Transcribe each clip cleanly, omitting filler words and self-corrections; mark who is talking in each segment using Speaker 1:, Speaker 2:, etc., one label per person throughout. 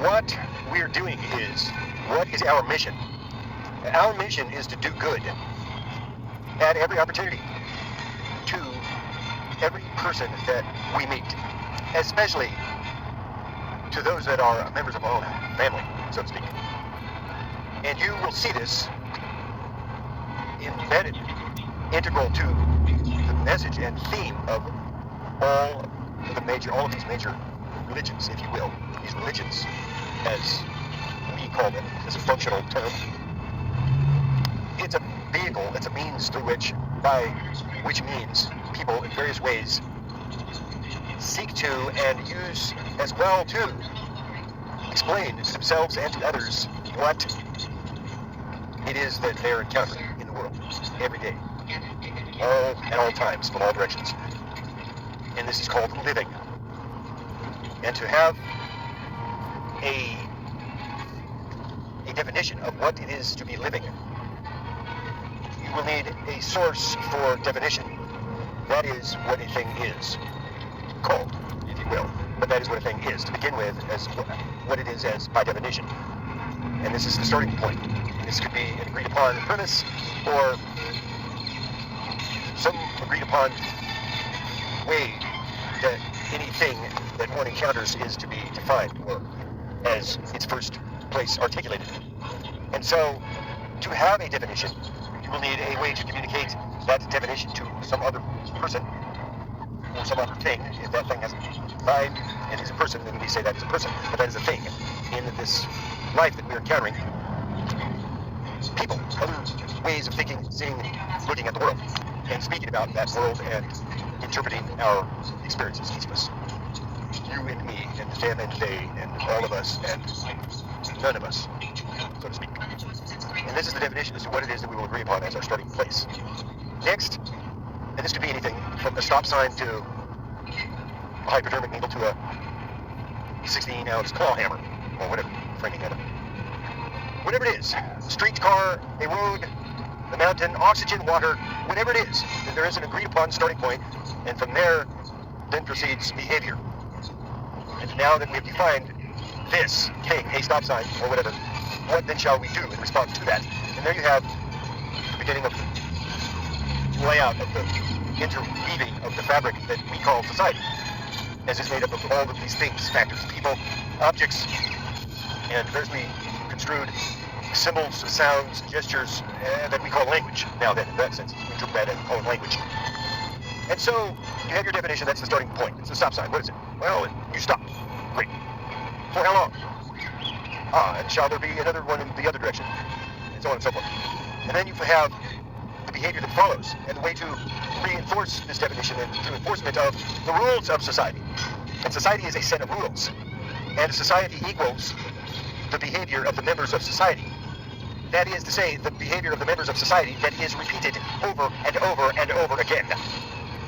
Speaker 1: what we're doing is, what is our mission? Our mission is to do good at every opportunity to every person that we meet, especially to those that are members of our own family, so to speak. And you will see this embedded, integral to the message and theme of all of these major religions, if you will. These religions, as we call them, as a functional term. It's a vehicle, it's a means through which, by which means people in various ways seek to and use as well to explain to themselves and to others what it is that they're encountering in the world every day, at all times, from all directions. And this is called living. And to have a definition of what it is to be living, you will need a source for definition. That is what a thing is called, if you will. But that is what a thing is to begin with, as what it is as by definition. And this is the starting point. This could be an agreed upon premise or some agreed upon way that anything that one encounters is to be defined, or as its first place articulated. And so, to have a definition, you will need a way to communicate that definition to some other person, or some other thing. If that thing has a defined and is a person, then we say that is a person, but that is a thing. In this life that we're encountering, people, other ways of thinking, seeing, looking at the world, and speaking about that world and interpreting our experiences, each of us. You and me, and them and they, and all of us, and none of us, so to speak. And this is the definition as to what it is that we will agree upon as our starting place. Next, and this could be anything from a stop sign to a hypodermic needle to a 16-ounce claw hammer, or whatever, framing hammer. Whatever it is, street car, a road, the mountain, oxygen, water, whatever it is, then there is an agreed upon starting point, and from there then proceeds behavior. And now that we have defined this thing, a stop sign, or whatever, what then shall we do in response to that? And there you have the beginning of the layout of the interweaving of the fabric that we call society, as is made up of all of these things, factors, people, objects, and variously construed symbols, sounds, gestures, that we call language. Now then, in that sense, we took that and call it language. And so, you have your definition, that's the starting point. It's the stop sign. What is it? Well, you stop. Great. For how long? And shall there be another one in the other direction? And so on and so forth. And then you have the behavior that follows, and the way to reinforce this definition and through enforcement of the rules of society. And society is a set of rules. And society equals the behavior of the members of society. That is to say, the behavior of the members of society that is repeated over and over and over again.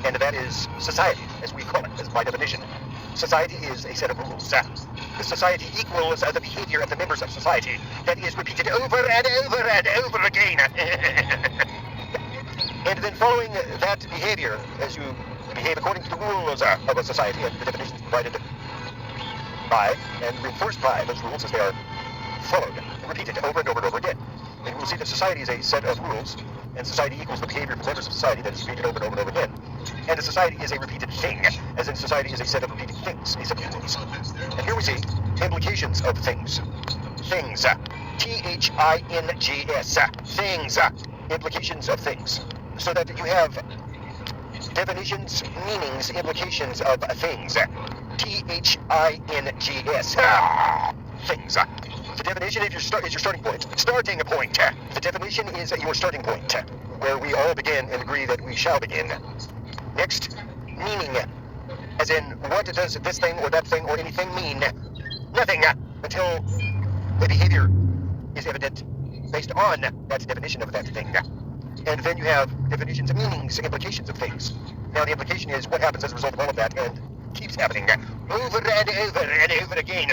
Speaker 1: And that is society, as we call it, as by definition. Society is a set of rules. The society equals the behavior of the members of society that is repeated over and over and over again. And then following that behavior, as you behave according to the rules of a society and the definitions provided by and reinforced by those rules as they are followed and repeated over and over and over again. And we'll see that society is a set of rules, and society equals the behavior of the members of society that is repeated over and over and over again. And a society is a repeated thing, as in society is a set of repeated things, a set of things. And here we see implications of things. Things. T-H-I-N-G-S. Things. Implications of things. So that you have definitions, meanings, implications of things. T-H-I-N-G-S. Things. The definition is your starting point. Starting point. The definition is your starting point, where we all begin and agree that we shall begin. Next, meaning. As in, what does this thing or that thing or anything mean? Nothing, until the behavior is evident based on that definition of that thing. And then you have definitions of meanings, implications of things. Now the implication is what happens as a result of all of that and keeps happening over and over and over again.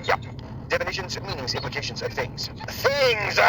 Speaker 1: Yeah. Definitions, meanings, implications of things. Things!